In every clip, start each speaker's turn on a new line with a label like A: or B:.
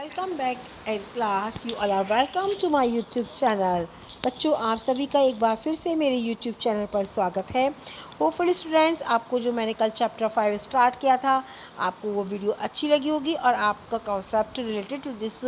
A: Welcome back at class. You all are welcome to my YouTube channel. बच्चों, आप सभी का एक बार फिर से मेरे यूट्यूब चैनल पर स्वागत है। होपफुली स्टूडेंट्स, आपको जो मैंने कल चैप्टर 5 स्टार्ट किया था, आपको वो वीडियो अच्छी लगी होगी और आपका concept related to this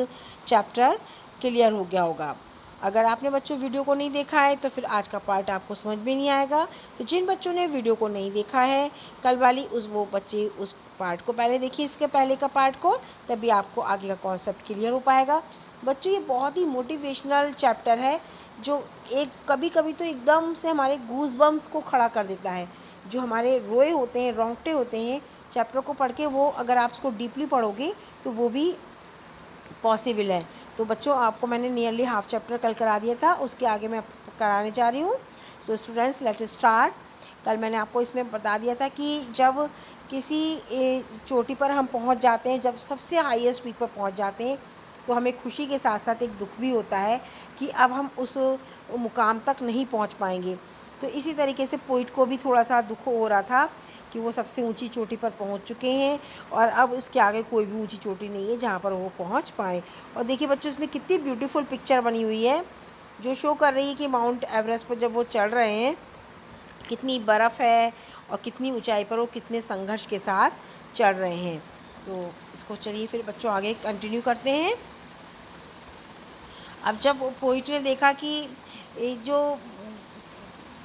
A: chapter clear हो गया होगा। अगर आपने बच्चों वीडियो को नहीं देखा है तो फिर आज का पार्ट आपको समझ में नहीं आएगा। तो जिन बच्चों ने वीडियो को नहीं देखा है कल वाली, वो बच्चे उस पार्ट को पहले देखिए, इसके पहले का पार्ट को, तभी आपको आगे का कॉन्सेप्ट क्लियर हो पाएगा। बच्चों, ये बहुत ही मोटिवेशनल चैप्टर है जो एक कभी कभी तो एकदम से हमारे गूज बम्स को खड़ा कर देता है। जो हमारे रोए होते हैं, रोंगटे होते हैं चैप्टर को पढ़ के, वो अगर आप उसको डीपली पढ़ोगे तो वो भी पॉसिबल है। तो बच्चों, आपको मैंने नियरली हाफ चैप्टर कल करा दिया था, उसके आगे मैं कराने जा रही हूँ। So students, let start. कल मैंने आपको इसमें बता दिया था कि जब किसी चोटी पर हम पहुंच जाते हैं, जब सबसे हाईएस्ट पीक पर पहुंच जाते हैं, तो हमें खुशी के साथ साथ एक दुख भी होता है कि अब हम उस मुकाम तक नहीं पहुंच पाएंगे। तो इसी तरीके से पोइट को भी थोड़ा सा दुख हो रहा था कि वो सबसे ऊंची चोटी पर पहुंच चुके हैं और अब इसके आगे कोई भी ऊंची चोटी नहीं है जहां पर वो पहुंच पाए। और देखिए बच्चों, इसमें कितनी ब्यूटीफुल पिक्चर बनी हुई है जो शो कर रही है कि माउंट एवरेस्ट पर जब वो चढ़ रहे हैं, कितनी बर्फ़ है और कितनी ऊंचाई पर वो कितने संघर्ष के साथ चढ़ रहे हैं। तो इसको चलिए फिर बच्चों आगे कंटिन्यू करते हैं। अब जब वो पोइट ने देखा कि ये जो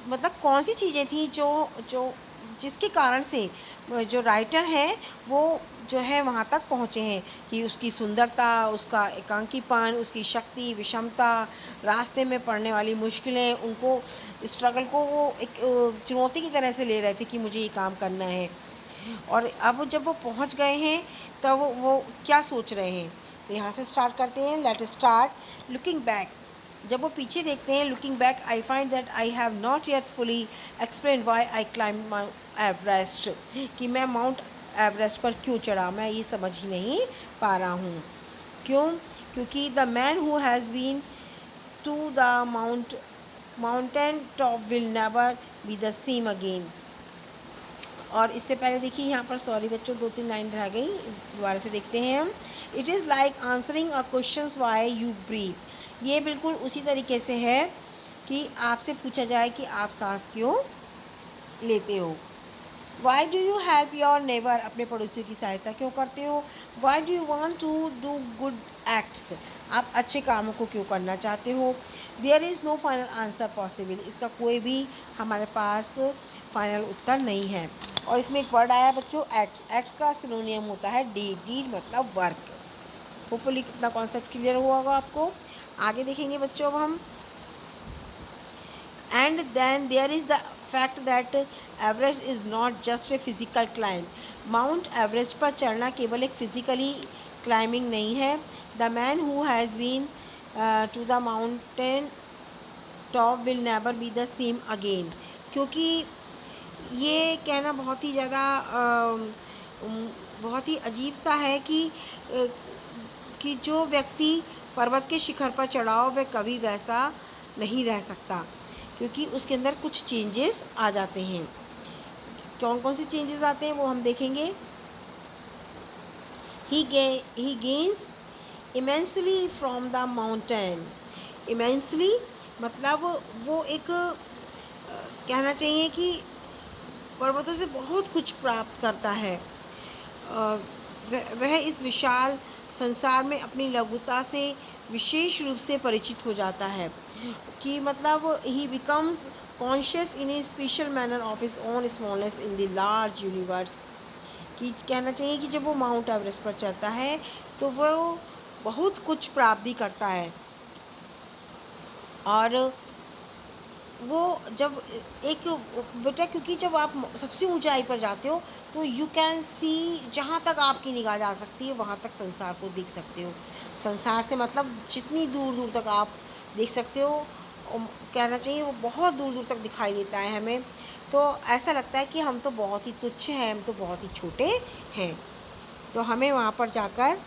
A: मतलब कौन सी चीज़ें थी जो जो जिसके कारण से जो राइटर है वो जो है वहाँ तक पहुँचे हैं, कि उसकी सुंदरता, उसका एकांकीपन, उसकी शक्ति, विषमता, रास्ते में पड़ने वाली मुश्किलें, उनको स्ट्रगल को वो एक चुनौती की तरह से ले रहे थे कि मुझे ये काम करना है। और अब जब वो पहुँच गए हैं तब वो क्या सोच रहे हैं। तो यहाँ से स्टार्ट करते हैं। Let start looking back. जब वो पीछे देखते हैं, looking back I find that I have not yet fully explain why I climb mount Everest, कि मैं माउंट एवरेस्ट पर क्यों चढ़ा, मैं ये समझ ही नहीं पा रहा हूँ। क्यों? क्योंकि the man who has been to the mountain top will never be the same again. और इससे पहले देखिए यहाँ पर, सॉरी बच्चों, 2-3 लाइन रह गई, दोबारा से देखते हैं हम। It is like answering a question why you breathe. ये बिल्कुल उसी तरीके से है कि आपसे पूछा जाए कि आप सांस क्यों लेते हो। Why do you help your neighbour. अपने पड़ोसियों की सहायता क्यों करते हो। Why do you want to do good acts. आप अच्छे कामों को क्यों करना चाहते हो। There is no final answer possible. इसका कोई भी हमारे पास फाइनल उत्तर नहीं है। और इसमें एक वर्ड आया बच्चों, एक्ट्स। एक्ट्स का सिनोनियम होता है डीड। डीड मतलब वर्क। होपफुली कितना कॉन्सेप्ट क्लियर हुआ होगा आपको। आगे देखेंगे बच्चों अब हम। And then there is the fact that Everest is not just a physical climb. Mount Everest पर चढ़ना केवल एक फिजिकली क्लाइंबिंग नहीं है। The man who has been to the mountain top will never be the same again। क्योंकि ये कहना बहुत ही ज़्यादा बहुत ही अजीब सा है कि जो व्यक्ति पर्वत के शिखर पर चढ़ा हो वह कभी वैसा नहीं रह सकता, क्योंकि उसके अंदर कुछ चेंजेस आ जाते हैं। कौन कौन से चेंजेस आते हैं वो हम देखेंगे। ही gains immensely from the mountain. Immensely मतलब वो एक कहना चाहिए कि पर्वतों से बहुत कुछ प्राप्त करता है। वह इस विशाल संसार में अपनी लघुता से विशेष रूप से परिचित हो जाता है, कि मतलब ही becomes conscious in A special manner of his own smallness in the large universe. कि कहना चाहिए कि जब वो माउंट एवरेस्ट पर चढ़ता है तो वो बहुत कुछ प्राप्ति करता है। और वो जब एक बेटा, क्योंकि जब आप सबसे ऊंचाई पर जाते हो तो यू कैन सी, जहाँ तक आपकी निगाह जा सकती है वहाँ तक संसार को देख सकते हो। संसार से मतलब जितनी दूर दूर तक आप देख सकते हो, कहना चाहिए वो बहुत दूर दूर तक दिखाई देता है हमें। तो ऐसा लगता है कि हम तो बहुत ही तुच्छ हैं, हम तो बहुत ही छोटे हैं। तो हमें वहाँ पर जाकर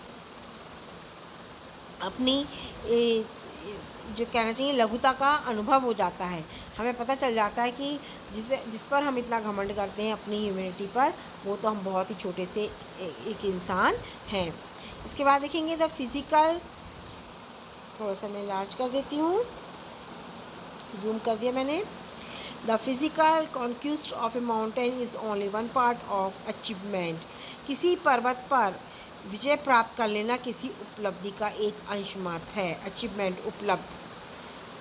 A: अपनी जो कहना चाहिए लघुता का अनुभव हो जाता है। हमें पता चल जाता है कि जिस पर हम इतना घमंड करते हैं अपनी ह्यूमैनिटी पर, वो तो हम बहुत ही छोटे से एक इंसान हैं। इसके बाद देखेंगे द फिज़िकल, थोड़ा सा मैं लार्ज कर देती हूँ, जूम कर दिया मैंने। The physical conquest of a mountain is only one part of achievement. किसी पर्वत पर विजय प्राप्त कर लेना किसी उपलब्धि का एक अंश मात्र है। अचीवमेंट,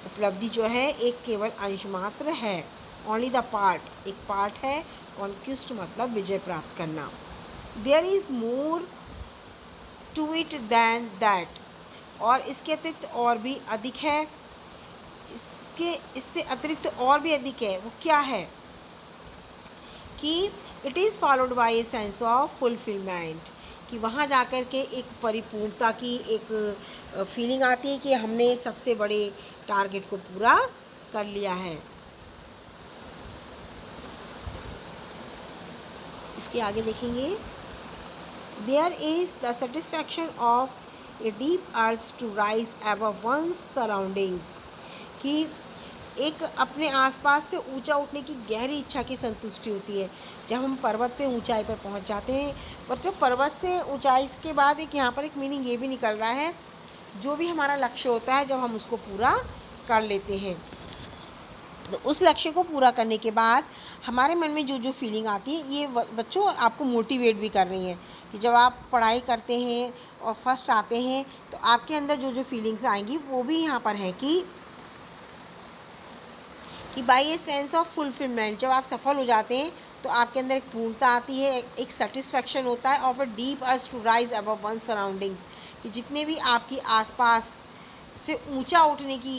A: उपलब्धि जो है एक केवल अंश मात्र है। ओनली द पार्ट, एक पार्ट है। कॉन्क्विस्ट मतलब विजय प्राप्त करना। There is more to it than that, और इसके अतिरिक्त और भी अधिक है। इससे अतिरिक्त और भी अधिक है, वो क्या है कि it is followed by a sense of fulfilment, कि वहाँ जाकर के एक परिपूर्णता की एक फीलिंग आती है कि हमने सबसे बड़े टारगेट को पूरा कर लिया है। इसके आगे देखेंगे, there is the satisfaction of a deep earth to rise above one's surroundings, कि एक अपने आसपास से ऊंचा उठने की गहरी इच्छा की संतुष्टि होती है जब हम पर्वत पे ऊंचाई पर पहुंच जाते हैं। पर जब पर्वत से ऊंचाई के बाद एक यहाँ पर एक मीनिंग ये भी निकल रहा है, जो भी हमारा लक्ष्य होता है जब हम उसको पूरा कर लेते हैं, तो उस लक्ष्य को पूरा करने के बाद हमारे मन में जो जो फीलिंग आती है, ये बच्चों आपको मोटिवेट भी कर रही हैं कि जब आप पढ़ाई करते हैं और फर्स्ट आते हैं तो आपके अंदर जो जो फीलिंग्स आएंगी वो भी यहाँ पर है कि by a sense of fulfilment, जब आप सफल हो जाते हैं तो आपके अंदर एक पूर्णता आती है, एक सेटिस्फैक्शन होता है of a deep earth to rise above one surroundings, कि जितने भी आपकी आसपास से ऊंचा उठने की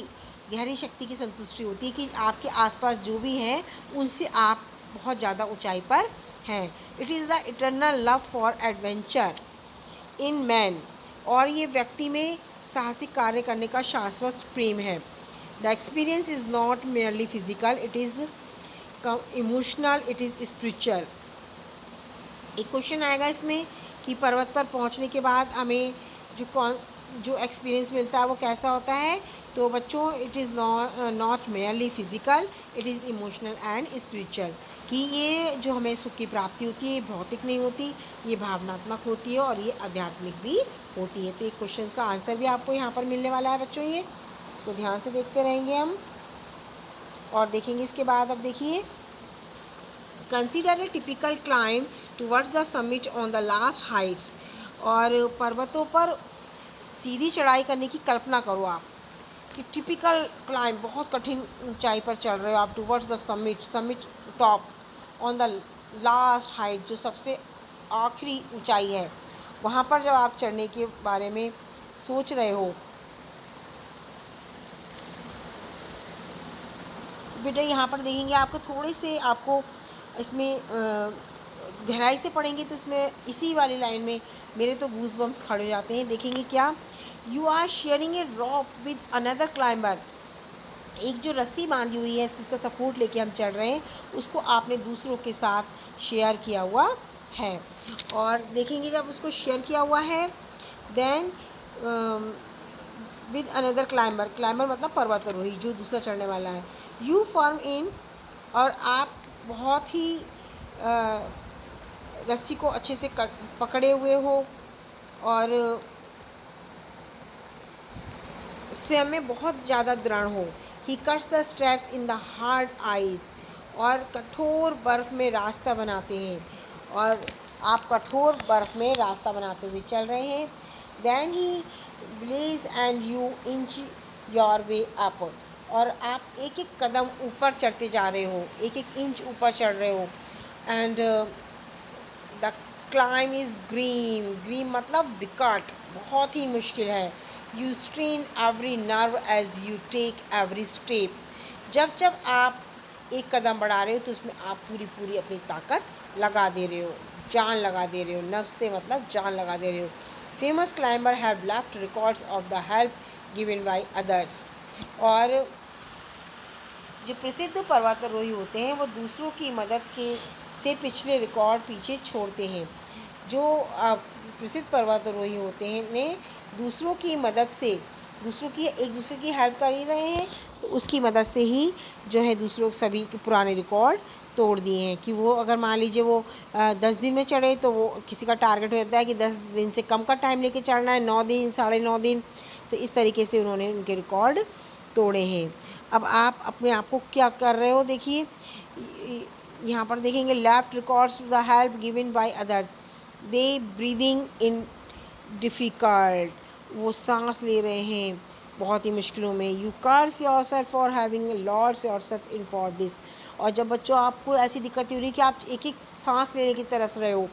A: गहरी शक्ति की संतुष्टि होती है कि आपके आसपास जो भी हैं उनसे आप बहुत ज़्यादा ऊंचाई पर हैं। It is the eternal love for adventure in man, और ये व्यक्ति में साहसिक कार्य करने का शाश्वत प्रेम है। The experience is not merely physical, it is emotional, it is spiritual. एक क्वेश्चन आएगा इसमें कि पर्वत पर पहुंचने के बाद हमें जो एक्सपीरियंस मिलता है वो कैसा होता है, तो बच्चों it is not merely physical, it is emotional and spiritual, कि ये जो हमें सुख की प्राप्ति होती है ये भौतिक नहीं होती, ये भावनात्मक होती है और ये आध्यात्मिक भी होती है। तो एक क्वेश्चन का आंसर भी आपको यहाँ पर मिलने वाला है बच्चों, ये इसको ध्यान से देखते रहेंगे हम और देखेंगे इसके बाद। अब देखिए, consider a typical climb towards the summit on the last Heights, और पर्वतों पर सीधी चढ़ाई करने की कल्पना करो आप कि टिपिकल क्लाइम, बहुत कठिन ऊंचाई पर चढ़ रहे हो आप, towards the summit top on the last height, जो सबसे आखिरी ऊंचाई है, वहाँ पर जब आप चढ़ने के बारे में सोच रहे हो। बेटा यहाँ पर देखेंगे आपको थोड़े से, आपको इसमें गहराई से पढ़ेंगे तो इसमें इसी वाली लाइन में मेरे तो गूज बम्स खड़े हो जाते हैं। देखेंगे क्या, you are sharing a rope with another climber, एक जो रस्सी बांधी हुई है जिसका सपोर्ट लेके हम चढ़ रहे हैं उसको आपने दूसरों के साथ शेयर किया हुआ है। और देखेंगे जब उसको शेयर किया हुआ है, then with another climber, climber मतलब पर्वतारोही जो दूसरा चढ़ने वाला है, यू फॉर्म इन, और आप बहुत ही रस्सी को अच्छे से पकड़े हुए हो और स्वयं में बहुत ज़्यादा दृढ़ हो। ही cuts the straps in the hard eyes, और कठोर बर्फ़ में रास्ता बनाते हैं, और आप कठोर बर्फ़ में रास्ता बनाते हुए चल रहे हैं। Then he blaze and you inch your way up, और आप एक एक कदम ऊपर चढ़ते जा रहे हो, एक एक इंच ऊपर चढ़ रहे हो। And the climb is grim मतलब विकट, बहुत ही मुश्किल है। You strain every nerve as you take every step, जब जब आप एक कदम बढ़ा रहे हो तो उसमें आप पूरी अपनी ताकत लगा दे रहे हो, जान लगा दे रहे हो, नफ्स से मतलब जान लगा दे रहे हो। Famous climber have left records of the help given by others, और जो प्रसिद्ध पर्वतारोही होते हैं वो दूसरों की मदद से पिछले रिकॉर्ड पीछे छोड़ते हैं। जो प्रसिद्ध पर्वतारोही होते हैं ने दूसरों की मदद से दूसरों की एक दूसरे की हेल्प कर ही रहे हैं, तो उसकी मदद से ही जो है दूसरों सभी के पुराने रिकॉर्ड तोड़ दिए हैं। कि वो अगर मान लीजिए वो 10 दिन में चढ़े, तो वो किसी का टारगेट होता है कि 10 दिन से कम का टाइम लेके चढ़ना है, 9 दिन, साढ़े 9 दिन। तो इस तरीके से उन्होंने उनके रिकॉर्ड तोड़े हैं। अब आप अपने आप को क्या कर रहे हो, देखिए यहाँ पर देखेंगे, left records the help given by others, they breathing in difficult, वो सांस ले रहे हैं बहुत ही मुश्किलों में। You curse yourself for having lost yourself in for this. और जब बच्चों आपको ऐसी दिक्कत हो रही है कि आप एक एक सांस लेने की तरस रहे हो,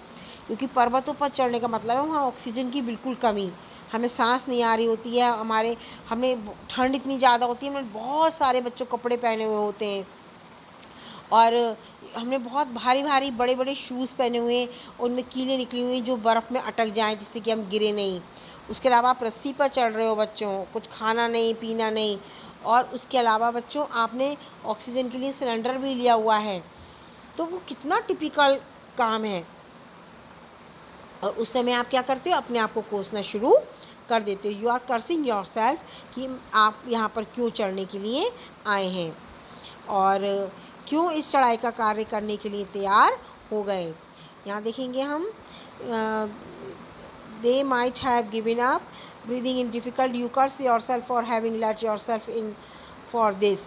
A: क्योंकि पर्वतों पर चढ़ने का मतलब है वहाँ ऑक्सीजन की बिल्कुल कमी, हमें सांस नहीं आ रही होती है, हमें ठंड इतनी ज़्यादा होती है, हमें बहुत सारे बच्चों कपड़े पहने हुए होते हैं, और हमने बहुत भारी भारी बड़े बड़े शूज़ पहने हुए हैं, उनमें कीलें निकली हुई हैं जो बर्फ़ में अटक जाएं जिससे कि हम गिरे नहीं। उसके अलावा आप रस्सी पर चढ़ रहे हो बच्चों, कुछ खाना नहीं पीना नहीं, और उसके अलावा बच्चों आपने ऑक्सीजन के लिए सिलेंडर भी लिया हुआ है, तो वो कितना टिपिकल काम है। और उस समय आप क्या करते हो, अपने आप को कोसना शुरू कर देते हो। You are cursing yourself कि आप यहाँ पर क्यों चढ़ने के लिए आए हैं, और क्यों इस चढ़ाई का कार्य करने के लिए तैयार हो गए। यहाँ देखेंगे हम, they might have given up breathing in difficult, you curse yourself for having let yourself in for this,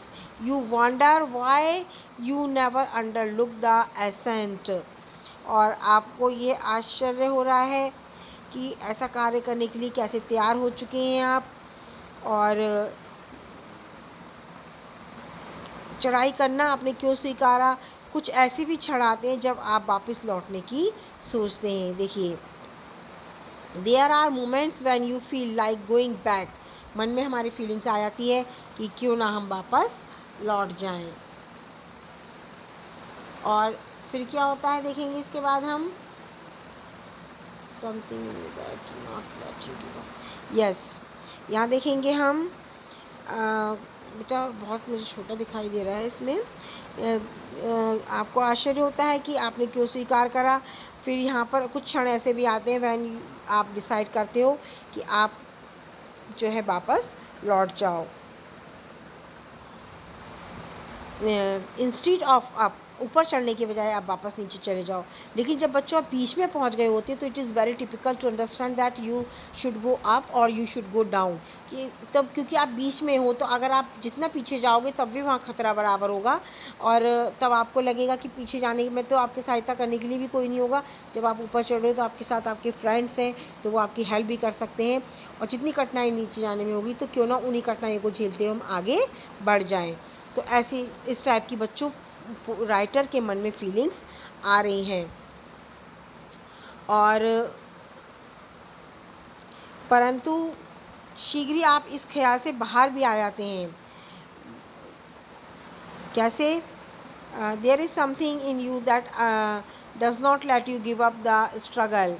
A: you wonder why you never under look the ascent. और आपको ये आश्चर्य हो रहा है कि ऐसा कार्य करने के लिए कैसे तैयार हो चुके हैं आप, और चढ़ाई करना आपने क्यों स्वीकारा। कुछ ऐसे भी क्षण आते हैं जब आप वापस लौटने की सोचते हैं। देखिए, there are moments when you feel like going back, मन में हमारी फीलिंग्स आ जाती है कि क्यों ना हम वापस लौट जाएं। और फिर क्या होता है देखेंगे इसके बाद हम, something that not let you give up, yes, यहाँ देखेंगे हम, बेटा बहुत मुझे छोटा दिखाई दे रहा है इसमें। आपको आश्चर्य होता है कि आपने क्यों स्वीकार करा। फिर यहाँ पर कुछ क्षण ऐसे भी आते हैं व्हेन आप डिसाइड करते हो कि आप जो है वापस लौट जाओ, इंस्टीड ऑफ अप, ऊपर चढ़ने के बजाय आप वापस नीचे चले जाओ। लेकिन जब बच्चों आप बीच में पहुंच गए होते हैं तो it is very typical to understand that you should go up और यू शुड गो डाउन, कि तब क्योंकि आप बीच में हो, तो अगर आप जितना पीछे जाओगे तब भी वहाँ खतरा बराबर होगा, और तब आपको लगेगा कि पीछे जाने में तो आपकी सहायता करने के लिए भी कोई नहीं होगा। जब आप ऊपर चढ़ रहे हो तो आपके साथ आपके फ्रेंड्स हैं, तो वो आपकी हेल्प भी कर सकते हैं, और जितनी कठिनाई नीचे जाने में होगी तो क्यों ना उन्हीं कठिनाइयों को झेलते हुए हम आगे बढ़ जाएँ। तो ऐसी इस टाइप की बच्चों राइटर के मन में फीलिंग्स आ रही हैं। और परंतु शीघ्र ही आप इस ख्याल से बाहर भी आ जाते हैं। कैसे? There is something in you that does not let you give up the struggle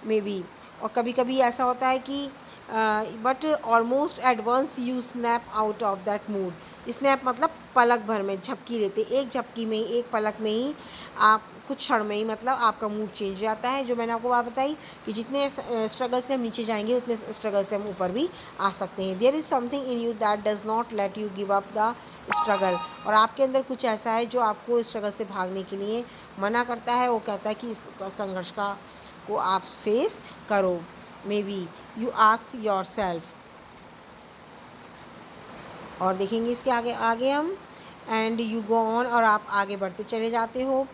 A: may be. और कभी कभी ऐसा होता है कि but almost at once you snap out of that mood. Snap मतलब पलक भर में झपकी लेते, एक झपकी में ही, एक पलक में ही, आप कुछ क्षण में ही मतलब आपका मूड चेंज हो जाता है। जो मैंने आपको बात बताई कि जितने स्ट्रगल से हम नीचे जाएंगे उतने स्ट्रगल से हम ऊपर भी आ सकते हैं। There is something in you that does not let you give up the struggle. और आपके अंदर कुछ ऐसा है जो आपको स्ट्रगल से भागने के लिए मना करता है। वो कहता है कि इस संघर्ष को आप फेस करो। May be you ask your self. और देखेंगे इसके आगे आगे हम, एंड यू गो ऑन, और आप आगे बढ़ते चले जाते हो।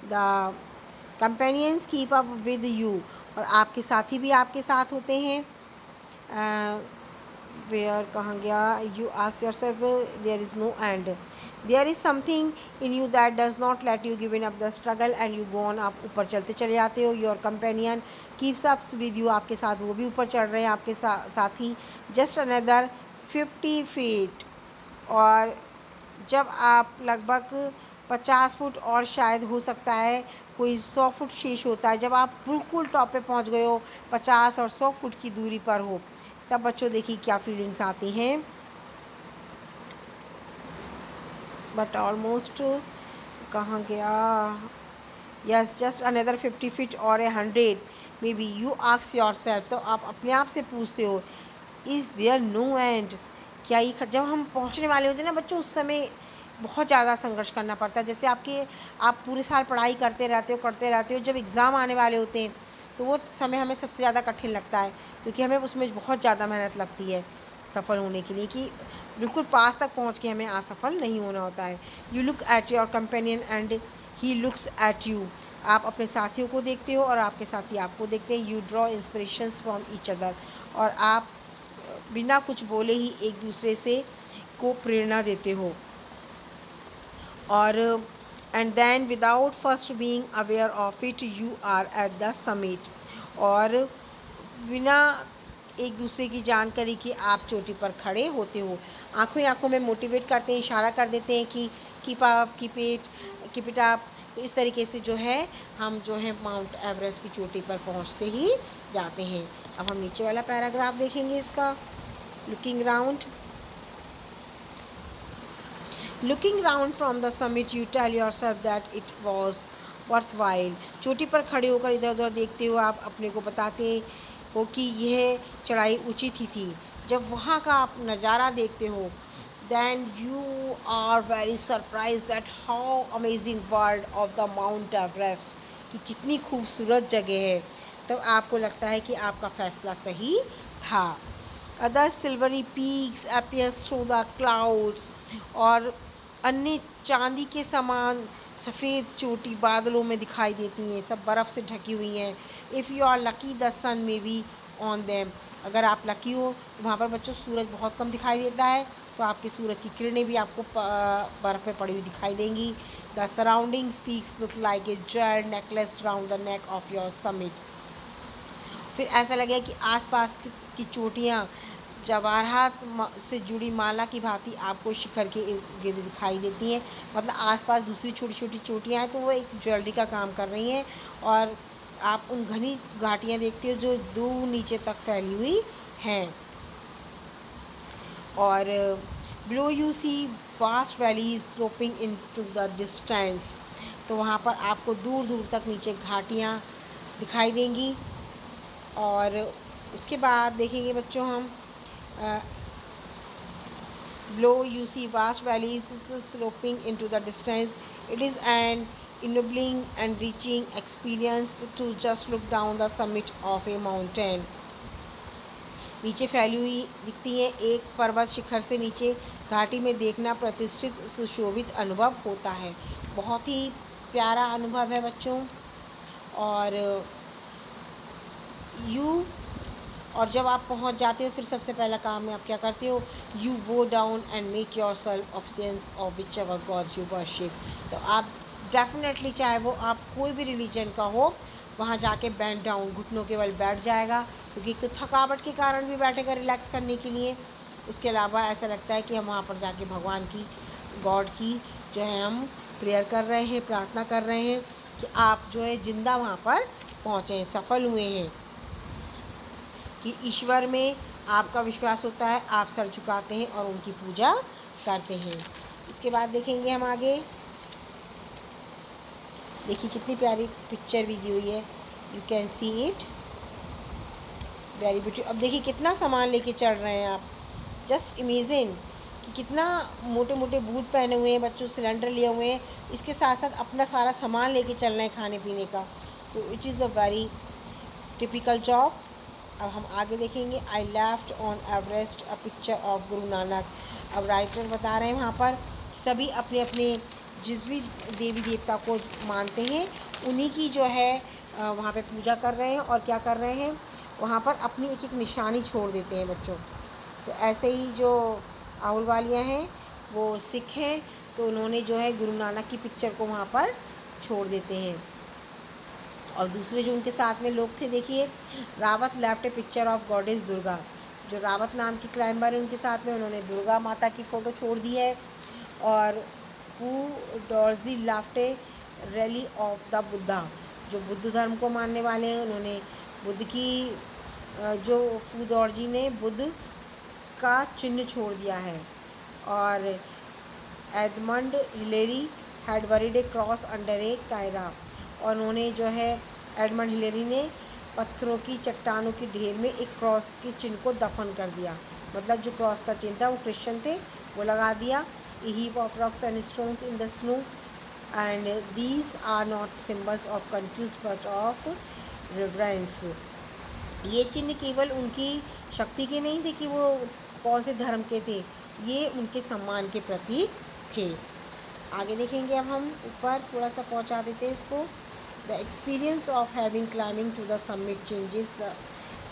A: The companions keep up with you, और आपके साथी भी आपके साथ होते हैं। वेयर कहाँ गया, you ask yourself, there is no end. There is something in you that does not let you give in up the struggle and you go on, आप ऊपर चलते चले जाते हो। Your companion keeps up with you, आपके साथ वो भी ऊपर चढ़ रहे हैं आपके साथी। जस्ट अनदर 50 फीट, और जब आप लगभग 50 फुट, और शायद हो सकता है कोई 100 फुट शेष होता है, जब आप बिल्कुल टॉप पे पहुंच गए हो, 50 और 100 फुट की दूरी पर हो, तब बच्चों देखिए क्या फीलिंग्स आती हैं। बट ऑलमोस्ट कहाँ गया, यस, जस्ट अनदर 50 फीट और 100 may be. You ask your self, तो आप अपने आप से पूछते हो इज़ देयर नो एंड? क्या ये जब हम पहुँचने वाले होते हैं ना बच्चों, उस समय बहुत ज़्यादा संघर्ष करना पड़ता है। जैसे आप पूरे साल पढ़ाई करते रहते हो, जब एग्ज़ाम आने वाले होते हैं तो वो समय हमें सबसे ज़्यादा कठिन लगता है, क्योंकि हमें उसमें बहुत ज़्यादा मेहनत लगती है सफल होने के लिए, कि बिल्कुल पास तक पहुँच के हमें असफल नहीं होना होता है। You look at your companion and he looks at you. आप अपने साथियों को देखते हो और आपके साथी आपको देखते हैं। You draw inspirations from each other. और आप बिना कुछ बोले ही एक दूसरे से को प्रेरणा देते हो। और and then without first being aware of it you are at the summit. और बिना एक दूसरे की जानकारी कि आप चोटी पर खड़े होते हो। आंखों ही आंखों में मोटिवेट करते हैं, इशारा कर देते हैं कि keep up, keep it up. तो इस तरीके से जो है हम जो है माउंट एवरेस्ट की चोटी पर पहुंचते ही जाते हैं। अब हम नीचे वाला पैराग्राफ देखेंगे इसका। Looking round. Looking round from the summit, you tell yourself that it was worthwhile. चोटी पर खड़े होकर इधर उधर देखते हो, आप अपने को बताते हो कि यह चढ़ाई उचित ही थी। जब वहाँ का आप नज़ारा देखते हो, then you are very surprised that how amazing world of the Mount Everest, कि कितनी खूबसूरत जगह है। तब आपको लगता है कि आपका फैसला सही था। Other silvery peaks appear through the clouds। और अन्य चांदी के समान सफ़ेद चोटी बादलों में दिखाई देती हैं, सब बर्फ़ से ढकी हुई हैं। If you are lucky the sun may be on them. अगर आप लकी हो तो वहाँ पर बच्चों सूरज बहुत कम दिखाई देता है, तो आपके सूरज की किरणें भी आपको बर्फ़ में पड़ी हुई दिखाई देंगी। The surrounding peaks look like a jewelled necklace round the neck of your summit. फिर ऐसा लगेगा कि आसपास की चोटियाँ जवाहरात से जुड़ी माला की भांति आपको शिखर के इर्द गिर्द दिखाई देती हैं। मतलब आसपास दूसरी छोटी छोटी चोटियाँ हैं, तो वो एक ज्वेलरी का काम कर रही हैं। और आप उन घनी घाटियाँ देखते हो जो दूर नीचे तक फैली हुई हैं। और below you see vast valleys sloping into the distance. तो वहाँ पर आपको दूर दूर तक नीचे घाटियाँ दिखाई देंगी। और उसके बाद देखेंगे बच्चों हम below you see vast valleys sloping into the distance. It is an ennobling and enriching experience to just look down the summit of a mountain। नीचे फैली हुई दिखती है एक पर्वत शिखर से नीचे घाटी में देखना प्रतिष्ठित सुशोभित अनुभव होता है। बहुत ही प्यारा अनुभव है बच्चों। और जब आप पहुंच जाते हो, फिर सबसे पहला काम में आप क्या करते हो? You go down and make your self absence of which ever God you worship. तो आप डेफिनेटली, चाहे वो आप कोई भी रिलीजन का हो, वहाँ जाके बेंड डाउन, घुटनों के बल बैठ जाएगा, क्योंकि एक तो थकावट के कारण भी बैठेगा रिलैक्स करने के लिए। उसके अलावा ऐसा लगता है कि हम वहाँ पर जाके भगवान की, गॉड की जो है हम प्रेयर कर रहे हैं, प्रार्थना कर रहे हैं कि आप जो है जिंदा वहाँ पर पहुँचे, सफल हुए हैं, कि ईश्वर में आपका विश्वास होता है, आप सर झुकाते हैं और उनकी पूजा करते हैं। इसके बाद देखेंगे हम आगे। देखिए कितनी प्यारी पिक्चर भी दी हुई है, you can see it very beautiful. अब देखिए कितना सामान लेके चढ़ रहे हैं आप, जस्ट इमेजिन कि कितना मोटे मोटे बूट पहने हुए हैं बच्चों, सिलेंडर लिए हुए हैं, इसके साथ साथ अपना सारा सामान लेके चल रहे हैं खाने पीने का। तो it is a very typical job. अब हम आगे देखेंगे। I left on Everest a picture of Guru Nanak. अब राइटर बता रहे हैं वहाँ पर सभी अपने अपने जिस भी देवी देवता को मानते हैं, उन्हीं की जो है वहाँ पे पूजा कर रहे हैं। और क्या कर रहे हैं, वहाँ पर अपनी एक एक निशानी छोड़ देते हैं बच्चों। तो ऐसे ही जो आहूलवालियाँ हैं वो सिख हैं, तो उन्होंने जो है गुरु नानक की पिक्चर को वहाँ पर छोड़ देते हैं। और दूसरे जो उनके साथ में लोग थे, देखिए Rawat left A picture of goddess Durga. जो रावत नाम की क्लाइंबर है, उनके साथ में उन्होंने दुर्गा माता की फ़ोटो छोड़ दी है। और Phu Dorji left a relic of the Buddha. जो बुद्ध धर्म को मानने वाले हैं, उन्होंने बुद्ध की जो फू डॉर्जी ने बुद्ध का चिन्ह छोड़ दिया है। और Edmund Hillary had buried a cross under a cairn. और उन्होंने जो है एडमंड हिलेरी ने पत्थरों की चट्टानों की ढेर में एक क्रॉस के चिन्ह को दफन कर दिया। मतलब जो क्रॉस का चिन्ह था वो क्रिश्चियन थे, वो लगा दिया। A heap of rocks and stones in the snow and these are not symbols of confuse but of reverence. ये चिन्ह केवल उनकी शक्ति के नहीं थे कि वो कौन से धर्म के थे, ये उनके सम्मान के प्रतीक थे। आगे देखेंगे अब हम ऊपर थोड़ा सा पहुंचा देते हैं इसको। The experience of having climbing to the summit changes the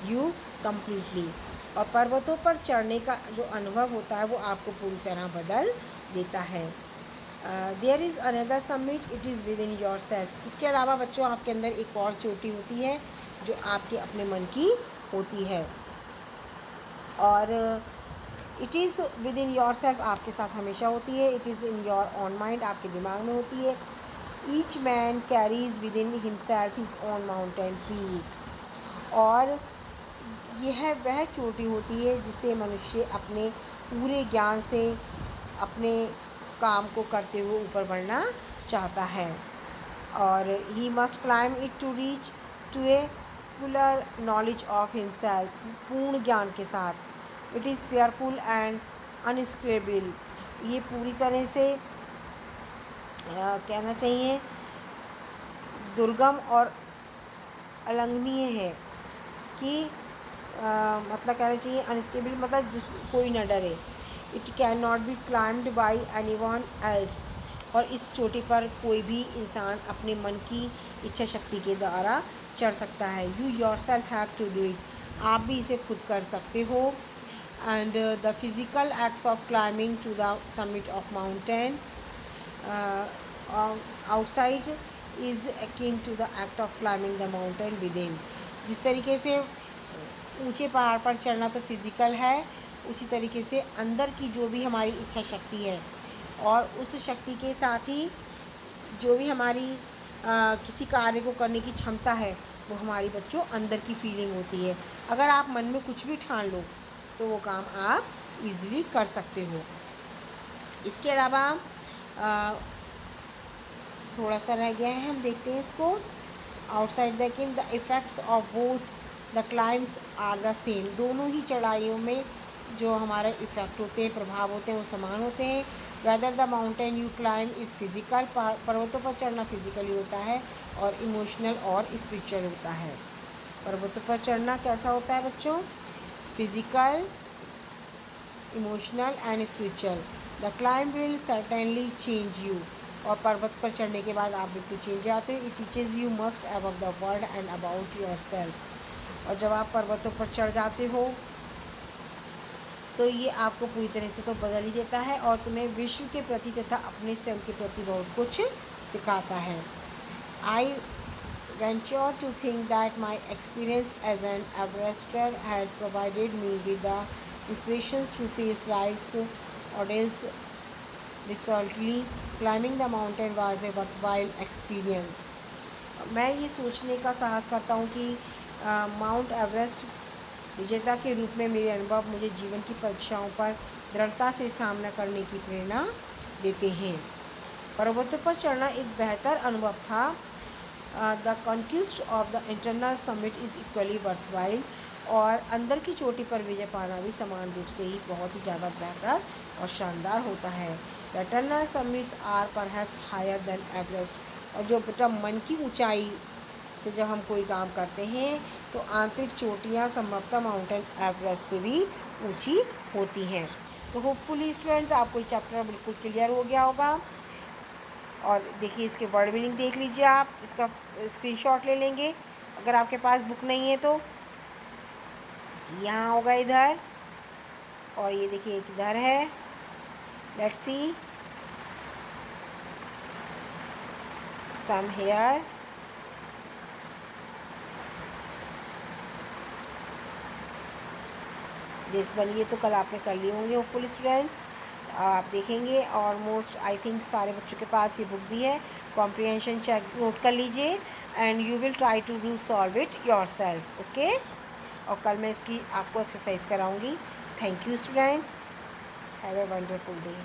A: you completely. और पर्वतों पर चढ़ने का जो अनुभव होता है वो आपको पूरी तरह बदल देता है। There is another summit, it is within yourself. इसके अलावा बच्चों आपके अंदर एक और चोटी होती है जो आपके अपने मन की होती है, और it is within your self आपके साथ हमेशा होती है। It is in your own mind, आपके दिमाग में होती है। Each man carries with in himself his own mountain peak. और यह वह चोटी होती है जिसे मनुष्य अपने पूरे ज्ञान से अपने काम को करते हुए ऊपर बढ़ना चाहता है। और he must climb it to reach to a fuller knowledge of himself, पूर्ण ज्ञान के साथ। It is fearful and unscalable, ये पूरी तरह से कहना चाहिए दुर्गम और अलंघनीय है कि मतलब कहना चाहिए अनस्टेबल, मतलब जिस कोई न डरे। It can not be climbed by any one else, और इस चोटी पर कोई भी इंसान अपने मन की इच्छा शक्ति के द्वारा चढ़ सकता है। You yourself have to do it, आप भी इसे खुद कर सकते हो। And the physical acts of climbing to the summit of mountain outside is akin to the act of climbing the mountain within. जिस तरीके से ऊंचे पहाड़ पर चढ़ना तो फिज़िकल है, उसी तरीके से अंदर की जो भी हमारी इच्छा शक्ति है और उस शक्ति के साथ ही जो भी हमारी किसी कार्य को करने की क्षमता है वो हमारी बच्चों अंदर की फीलिंग होती है। अगर आप मन में कुछ भी ठान लो तो वो काम आप इजीली कर सकते हो। इसके अलावा थोड़ा सा रह गया है, हम देखते हैं इसको। Outside the kin the effects of both the climbs are the same. दोनों ही चढ़ाइयों में जो हमारे इफ़ेक्ट होते हैं, प्रभाव होते हैं, वो समान होते हैं। Whether the mountain you climb is physical, पर्वतों पर चढ़ना फिज़िकली होता है, और इमोशनल और स्पिरिचुअल होता है। पर्वतों पर चढ़ना कैसा होता है बच्चों? Physical, emotional and spiritual. The climb will certainly change you, और पर्वत पर चढ़ने के बाद आप बिल्कुल चेंज जाते हो। It teaches you must about the world and about your self. और जब आप पर्वतों पर चढ़ जाते हो तो ये आपको पूरी तरह से तो बदल ही देता है और तुम्हें विश्व के प्रति तथा अपने स्वयं के प्रति बहुत कुछ सिखाता है। आई venture to think that my experience as an Everester has provided me with the inspirations to face life's ordeals resolutely. Climbing the mountain was a worthwhile experience. मैं ये सोचने का साहस करता हूँ कि माउंट एवरेस्ट विजेता के रूप में मेरे अनुभव मुझे जीवन की परीक्षाओं पर दृढ़ता से सामना करने की प्रेरणा देते हैं। पर्वतों पर चढ़ना एक बेहतर अनुभव था। The conquest of the internal summit is equally worthwhile, और अंदर की चोटी पर विजय पाना भी समान रूप से ही बहुत ही ज़्यादा बेहतर और शानदार होता है। The internal summits are perhaps higher than Everest, और जो बेटा मन की ऊंचाई से जब हम कोई काम करते हैं तो आंतरिक चोटियाँ संभवतः माउंटेन एवरेस्ट से भी ऊंची होती हैं। तो होपफुली स्टूडेंट्स आपको ये चैप्टर बिल्कुल क्लियर हो गया होगा। और देखिए इसके वर्ड मीनिंग देख लीजिए, आप इसका स्क्रीनशॉट ले लेंगे अगर आपके पास बुक नहीं है तो। यहाँ होगा इधर, और ये देखिए एक इधर है। Let's see some here. This one, ये तो कल आपने कर लिए होंगे होपफुली स्टूडेंट्स, आप देखेंगे। और मोस्ट आई थिंक सारे बच्चों के पास ये बुक भी है। कॉम्प्रिहेंशन चेक नोट कर लीजिए and you will try to do solve it yourself, okay. और कल मैं इसकी आपको एक्सरसाइज कराऊंगी। Thank you students, have a wonderful day.